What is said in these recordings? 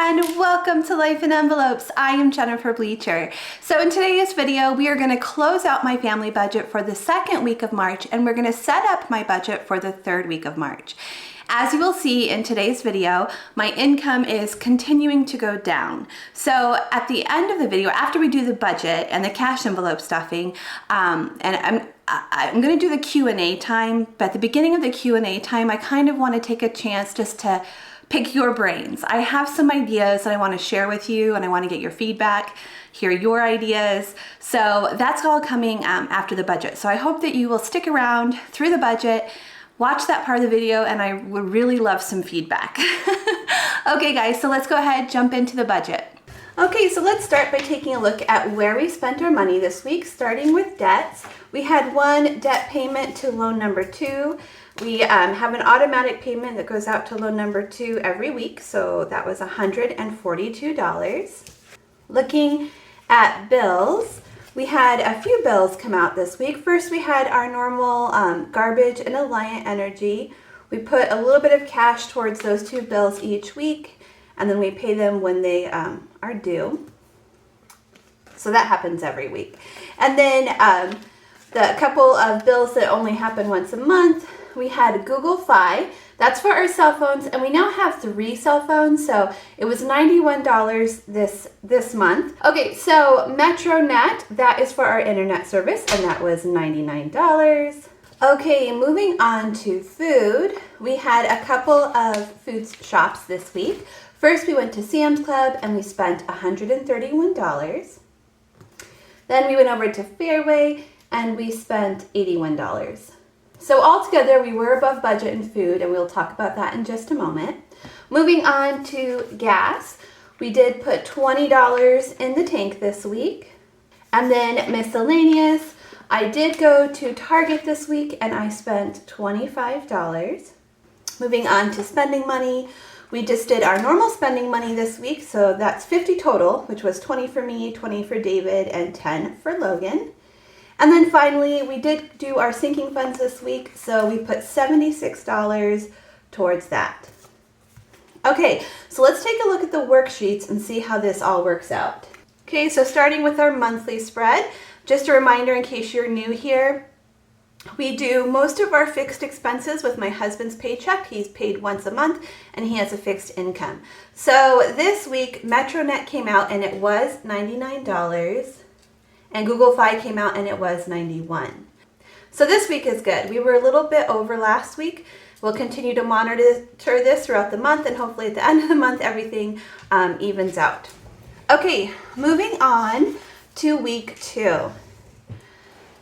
and welcome to Life in Envelopes. I am Jennifer Bleecher. So in today's video, we are going to close out my family budget for the second week of March, and we're going to set up my budget for the third week of March. As you will see in today's video, my income is continuing to go down. So at the end of the video, after we do the budget and the cash envelope stuffing, and I'm going to do the Q&A time, but at the beginning of the Q&A time, I kind of want to take a chance just to pick your brains. I have some ideas that I want to share with you, and I want to get your feedback, hear your ideas. So that's all coming after the budget. So I hope that you will stick around through the budget, watch that part of the video, and I would really love some feedback. Okay guys, so let's go ahead, jump into the budget. Okay, so let's start by taking a look at where we spent our money this week, starting with debts. We had one debt payment to loan number 2. We have an automatic payment that goes out to loan number 2 every week, so that was $142. Looking at bills, we had a few bills come out this week. First, we had our normal garbage and Alliant Energy. We put a little bit of cash towards those 2 bills each week, and then we pay them when they are due. So that happens every week. And then the couple of bills that only happen once a month, we had Google Fi. That's for our cell phones, and we now have 3 cell phones, so it was $91 this month. Okay, so MetroNet, that is for our internet service, and that was $99. Okay, moving on to food. We had a couple of food shops this week. First, we went to Sam's Club, and we spent $131. Then we went over to Fairway, and we spent $81. So altogether, we were above budget in food, and we'll talk about that in just a moment. Moving on to gas, we did put $20 in the tank this week. And then miscellaneous, I did go to Target this week, and I spent $25. Moving on to spending money, we just did our normal spending money this week, so that's $50 total, which was $20 for me, $20 for David, and $10 for Logan. And then finally, we did do our sinking funds this week, so we put $76 towards that. Okay, so let's take a look at the worksheets and see how this all works out. Okay, so starting with our monthly spread, just a reminder in case you're new here, we do most of our fixed expenses with my husband's paycheck. He's paid once a month, and he has a fixed income. So this week, MetroNet came out, and it was $99. And Google Fi came out, and it was $91. So this week is good. We were a little bit over last week. We'll continue to monitor this throughout the month, and hopefully at the end of the month, everything evens out. Okay, moving on to week 2.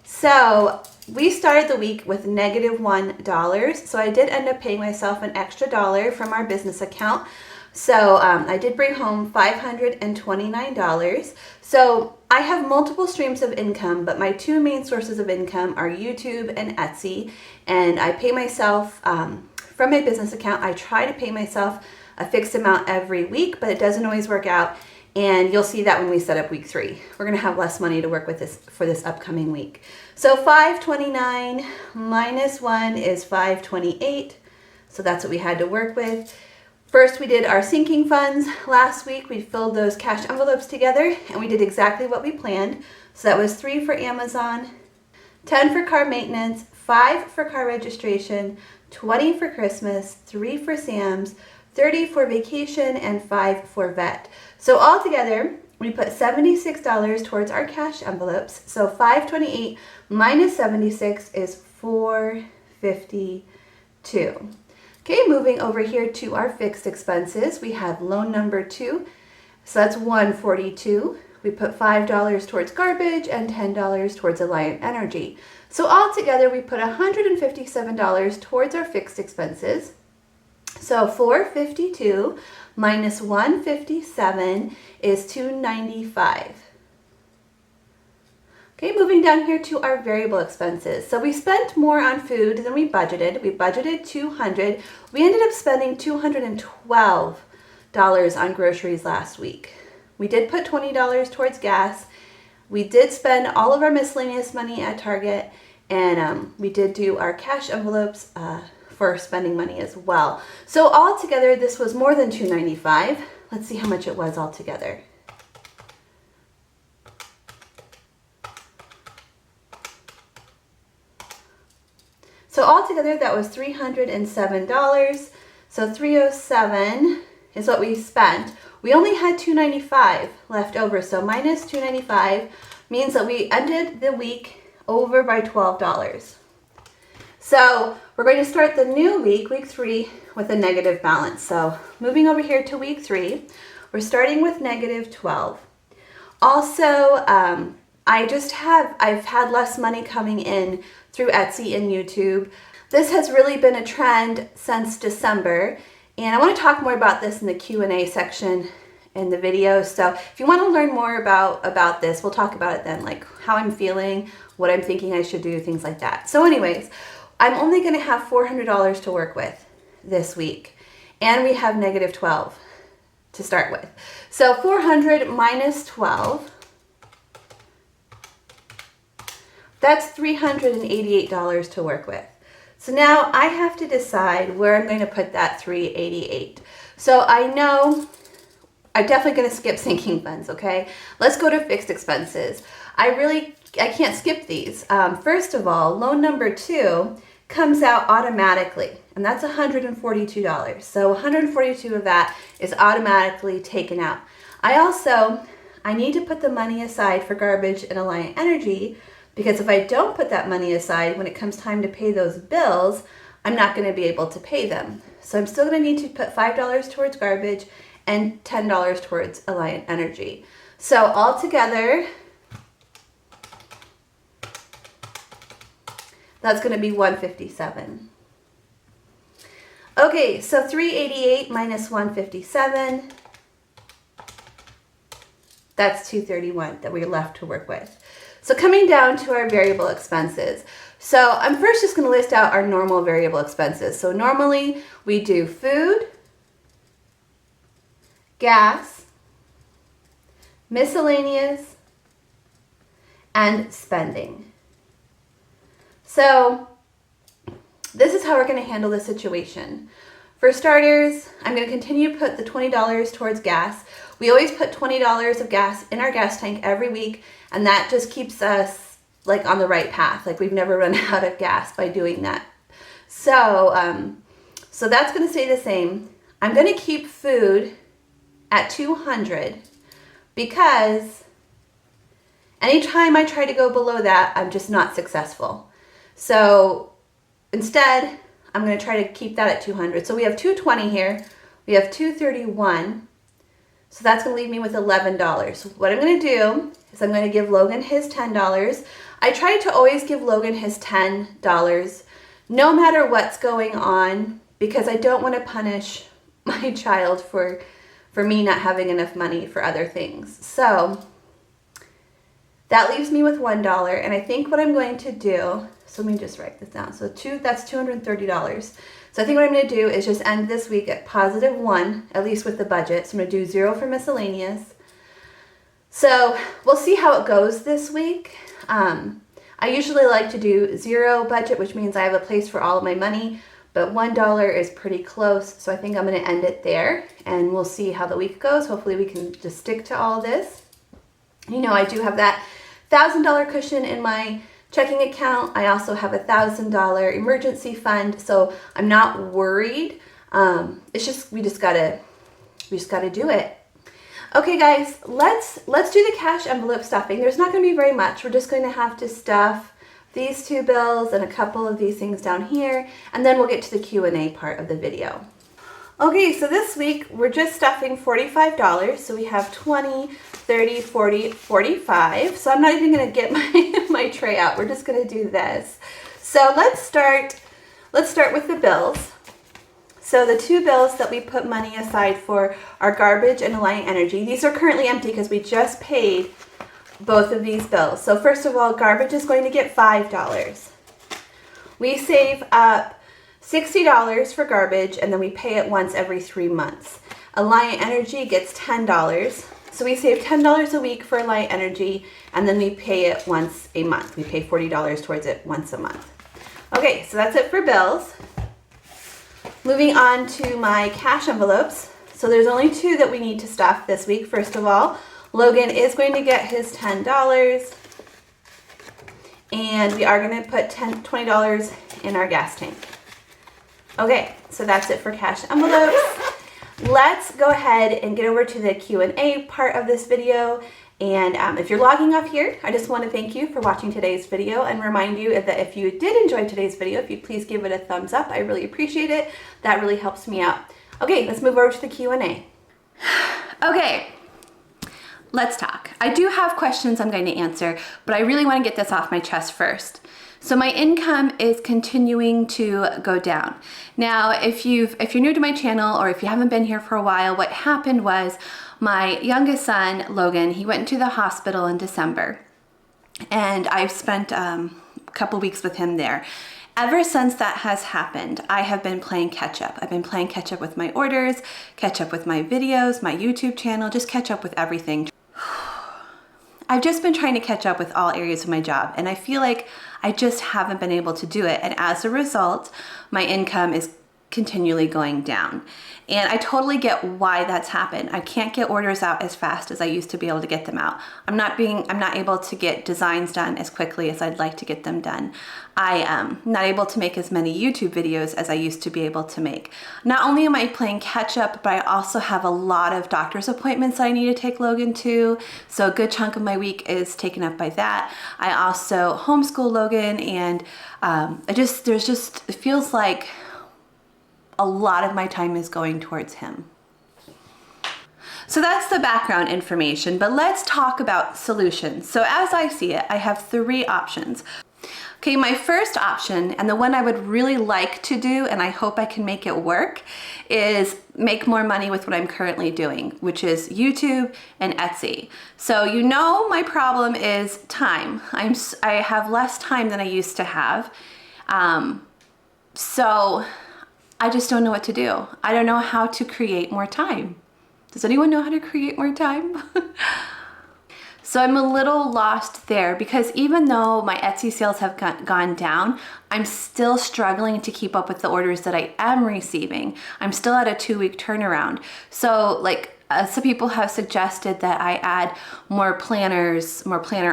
So we started the week with -$1. So I did end up paying myself an extra $1 from our business account. So I did bring home $529. So I have multiple streams of income, but my 2 main sources of income are YouTube and Etsy. And I pay myself from my business account. I try to pay myself a fixed amount every week, but it doesn't always work out. And you'll see that when we set up week 3. We're going to have less money to work with for this upcoming week. So $529 minus 1 is $528. So that's what we had to work with. First, we did our sinking funds last week. We filled those cash envelopes together, and we did exactly what we planned. So that was 3 for Amazon, 10 for car maintenance, 5 for car registration, 20 for Christmas, 3 for Sam's, 30 for vacation, and 5 for vet. So altogether, we put $76 towards our cash envelopes. So $528 minus 76 is $452. Okay, moving over here to our fixed expenses, we have loan number 2, so that's $142. We put $5 towards garbage and $10 towards Alliant Energy. So altogether, we put $157 towards our fixed expenses. So $452 minus $157 is $295. Okay, moving down here to our variable expenses. So we spent more on food than we budgeted. We budgeted $200. We ended up spending $212 on groceries last week. We did put $20 towards gas. We did spend all of our miscellaneous money at Target, and we did do our cash envelopes for spending money as well. So altogether, this was more than $295. let's see how much it was altogether. So altogether that was $307. So $307 is what we spent. We only had $295 left over, so minus $295 means that we ended the week over by $12. So we're going to start the new week, week 3, with a negative balance. So moving over here to week 3, we're starting with negative 12. Also, I've had less money coming in through Etsy and YouTube. This has really been a trend since December, and I want to talk more about this in the Q&A section in the video. So if you want to learn more about this, we'll talk about it then, like how I'm feeling, what I'm thinking I should do, things like that. So anyways, I'm only going to have $400 to work with this week, and we have negative 12 to start with. So 400 minus 12, that's $388 to work with. So now I have to decide where I'm going to put that $388. So I know I'm definitely going to skip sinking funds, okay? Let's go to fixed expenses. I can't skip these. First of all, loan number 2 comes out automatically, and that's $142. So $142 of that is automatically taken out. I need to put the money aside for garbage and Alliant Energy, because if I don't put that money aside when it comes time to pay those bills, I'm not going to be able to pay them. So I'm still going to need to put $5 towards garbage and $10 towards Alliant Energy. So altogether, that's going to be $157. Okay, so $388 minus $157, that's $231 that we're left to work with. So coming down to our variable expenses. So I'm first just going to list out our normal variable expenses. So normally we do food, gas, miscellaneous, and spending. So this is how we're going to handle the situation. For starters, I'm going to continue to put the $20 towards gas. We always put $20 of gas in our gas tank every week, and that just keeps us like on the right path. Like we've never run out of gas by doing that. So, so that's going to stay the same. I'm going to keep food at $200 because anytime I try to go below that, I'm just not successful. So instead, I'm going to try to keep that at $200. So we have $220 here. We have $231. So that's going to leave me with $11. So what I'm going to do is I'm going to give Logan his $10. I try to always give Logan his $10 no matter what's going on, because I don't want to punish my child for me not having enough money for other things. So that leaves me with $1, and I think what I'm going to do, so let me just write this down. So that's $230. So I think what I'm going to do is just end this week at positive 1, at least with the budget. So I'm going to do 0 for miscellaneous. So we'll see how it goes this week. I usually like to do 0 budget, which means I have a place for all of my money, but $1 is pretty close. So I think I'm going to end it there, and we'll see how the week goes. Hopefully we can just stick to all this. You know, I do have that $1,000 cushion in my checking account. I also have a $1,000 emergency fund, so I'm not worried. It's just we just gotta do it. Okay, guys, let's do the cash envelope stuffing. There's not going to be very much. We're just going to have to stuff these 2 bills and a couple of these things down here, and then we'll get to the Q&A part of the video. Okay, so this week we're just stuffing $45. So we have 20, 30, 40, 45. So I'm not even going to get my tray out. We're just going to do this. So let's start with the bills. So the 2 bills that we put money aside for are garbage and Alliant Energy. These are currently empty because we just paid both of these bills. So first of all, garbage is going to get $5. We save up $60 for garbage, and then we pay it once every 3 months. Alliant Energy gets $10. So we save $10 a week for Alliant Energy, and then we pay it once a month. We pay $40 towards it once a month. Okay, so that's it for bills. Moving on to my cash envelopes. So there's only 2 that we need to stuff this week. First of all, Logan is going to get his $10, and we are going to put $20 in our gas tank. Okay, so that's it for cash envelopes. Let's go ahead and get over to the Q&A part of this video. And if you're logging off here, I just want to thank you for watching today's video and remind you that if you did enjoy today's video, if you'd please give it a thumbs up. I really appreciate it. That really helps me out. Okay, let's move over to the Q&A. Okay, let's talk. I do have questions I'm going to answer, but I really want to get this off my chest first. So my income is continuing to go down. Now, if you're new to my channel or if you haven't been here for a while, what happened was my youngest son, Logan, he went to the hospital in December, and I've spent a couple weeks with him there. Ever since that has happened, I have been playing catch up. I've been playing catch up with my orders, catch up with my videos, my YouTube channel, just catch up with everything. I've just been trying to catch up with all areas of my job, and I feel like I just haven't been able to do it. And as a result, my income is continually going down. And I totally get why that's happened. I can't get orders out as fast as I used to be able to get them out. I'm not able to get designs done as quickly as I'd like to get them done. I am not able to make as many YouTube videos as I used to be able to make. Not only am I playing catch up, but I also have a lot of doctor's appointments I need to take Logan to. So a good chunk of my week is taken up by that. I also homeschool Logan, and it feels like a lot of my time is going towards him. So that's the background information, but let's talk about solutions. So as I see it, I have 3 options. Okay, my first option, and the one I would really like to do, and I hope I can make it work, is make more money with what I'm currently doing, which is YouTube and Etsy. So you know my problem is time. I have less time than I used to have. So I just don't know what to do. I don't know how to create more time. Does anyone know how to create more time? So I'm a little lost there, because even though my Etsy sales have gone down, I'm still struggling to keep up with the orders that I am receiving. I'm still at a 2-week turnaround. So some people have suggested that I add more planner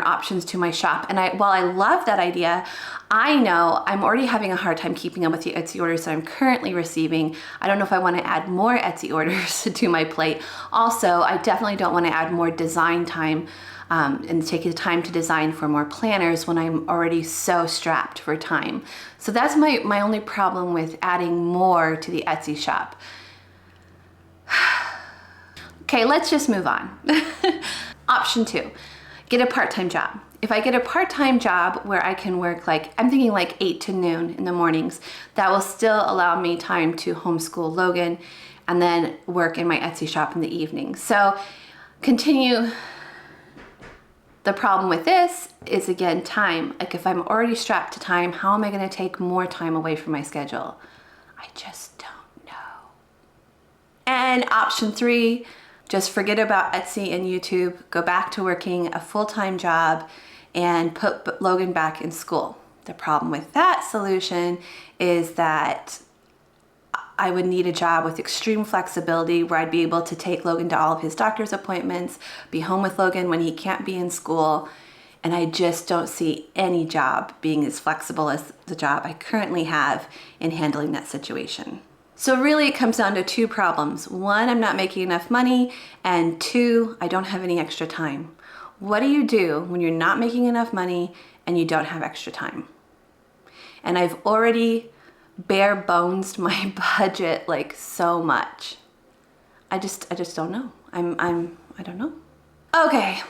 options to my shop. And while I love that idea, I know I'm already having a hard time keeping up with the Etsy orders that I'm currently receiving. I don't know if I want to add more Etsy orders to my plate. Also, I definitely don't want to add more design time and take the time to design for more planners when I'm already so strapped for time. So that's my only problem with adding more to the Etsy shop. Okay, let's just move on. Option 2, get a part-time job. If I get a part-time job where I can work I'm thinking 8 to noon in the mornings, that will still allow me time to homeschool Logan and then work in my Etsy shop in the evening. So continue. The problem with this is, again, time. If I'm already strapped to time, how am I gonna take more time away from my schedule? I just don't know. And option 3, just forget about Etsy and YouTube, go back to working a full-time job and put Logan back in school. The problem with that solution is that I would need a job with extreme flexibility where I'd be able to take Logan to all of his doctor's appointments, be home with Logan when he can't be in school, and I just don't see any job being as flexible as the job I currently have in handling that situation. So really it comes down to 2 problems. 1, I'm not making enough money, and 2, I don't have any extra time. What do you do when you're not making enough money and you don't have extra time? And I've already bare bones my budget so much. I just don't know. I don't know. Okay,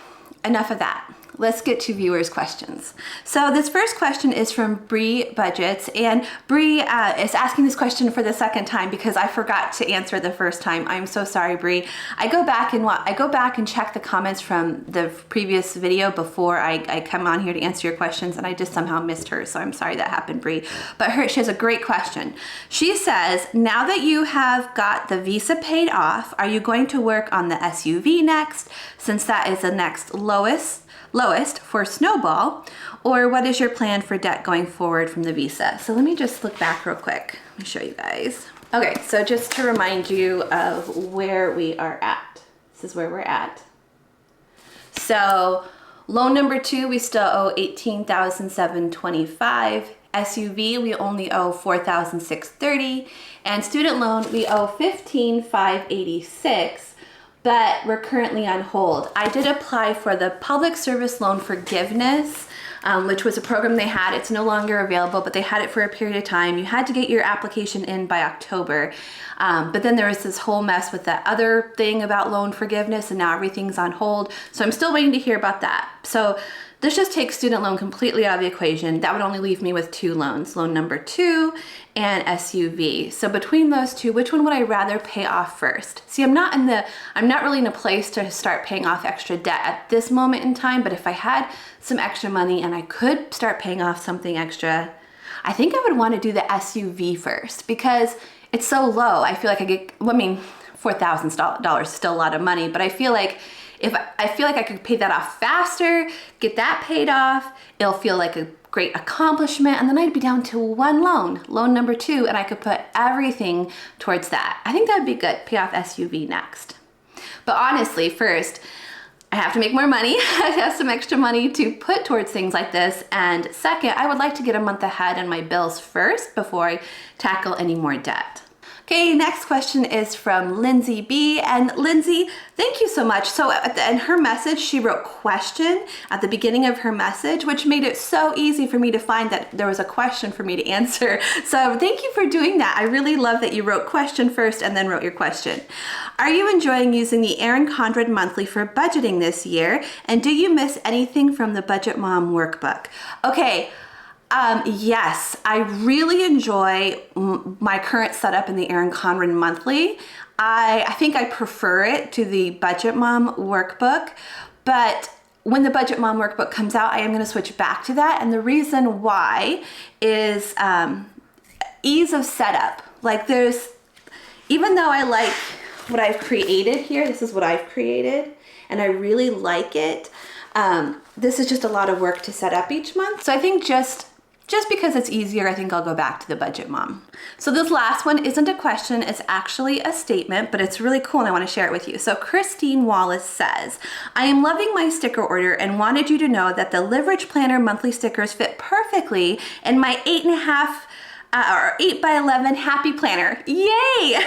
enough of that. Let's get to viewers' questions. So this first question is from Bree Budgets, and Bree is asking this question for the second time because I forgot to answer the first time. I'm so sorry, Bree. I go back and check the comments from the previous video before I come on here to answer your questions, and I just somehow missed her. So I'm sorry that happened, Bree. But she has a great question. She says, now that you have got the visa paid off, are you going to work on the SUV next, since that is the next lowest for Snowball, or what is your plan for debt going forward from the visa? So let me just look back real quick. Let me show you guys. Okay, so just to remind you of where we are at. This is where we're at. So loan number 2, we still owe $18,725. SUV, we only owe $4,630. And student loan, we owe $15,586. But we're currently on hold. I did apply for the public service loan forgiveness, which was a program they had. It's no longer available, but they had it for a period of time. You had to get your application in by October. But then there was this whole mess with that other thing about loan forgiveness, and now everything's on hold. So I'm still waiting to hear about that. So this just takes student loan completely out of the equation. That would only leave me with 2 loans, loan number 2 and SUV. So between those two, which one would I rather pay off first? See, I'm not really in a place to start paying off extra debt at this moment in time, but if I had some extra money and I could start paying off something extra, I think I would want to do the SUV first because it's so low. I feel like I get, well, I mean, $4,000 is still a lot of money, but I feel like I could pay that off faster, get that paid off, it'll feel like a great accomplishment, and then I'd be down to 1 loan, loan number 2, and I could put everything towards that. I think that would be good, pay off SUV next. But honestly, first, I have to make more money. I have some extra money to put towards things like this, and second, I would like to get a month ahead on my bills first before I tackle any more debt. Okay, next question is from Lindsay B. And Lindsay, thank you so much. So in her message, she wrote question at the beginning of her message, which made it so easy for me to find that there was a question for me to answer. So thank you for doing that. I really love that you wrote question first and then wrote your question. Are you enjoying using the ERIN CONDREN monthly for budgeting this year? And do you miss anything from the Budget Mom workbook? Okay. Yes, I really enjoy my current setup in the ERIN CONDREN monthly. I think I prefer it to the Budget Mom workbook, but when the Budget Mom workbook comes out, I am going to switch back to that. And the reason why is ease of setup. Like even though I like what I've created here, this is what I've created, and I really like it. This is just a lot of work to set up each month. So I think just because it's easier, I think I'll go back to the Budget Mom. So this last one isn't a question, it's actually a statement, but it's really cool and I want to share it with you. So Christine Wallace says, I am loving my sticker order and wanted you to know that the Leverage Planner monthly stickers fit perfectly in my 8 by 11 happy planner. Yay!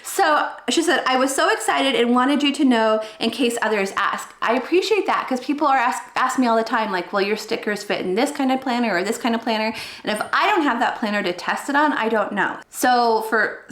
So she said, I was so excited and wanted you to know in case others ask. I appreciate that because people are ask me all the time, like, well, your stickers fit in this kind of planner or this kind of planner. And if I don't have that planner to test it on, I don't know. So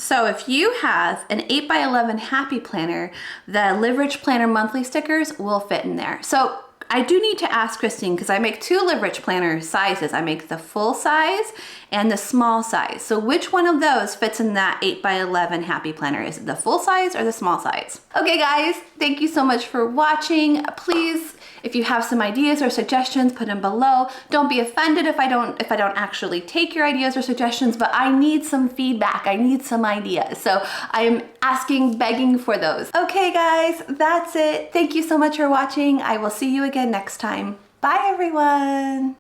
if you have an 8 by 11 happy planner, the Leverage Planner monthly stickers will fit in there. So I do need to ask Christine because I make 2 Leverage Planner sizes. I make the full size and the small size. So which one of those fits in that 8 by 11 happy planner? Is it the full size or the small size? Okay guys, thank you so much for watching. Please, if you have some ideas or suggestions, put them below. Don't be offended if I don't actually take your ideas or suggestions, but I need some feedback. I need some ideas. So I am begging for those. Okay guys, that's it. Thank you so much for watching. I will see you again next time. Bye everyone.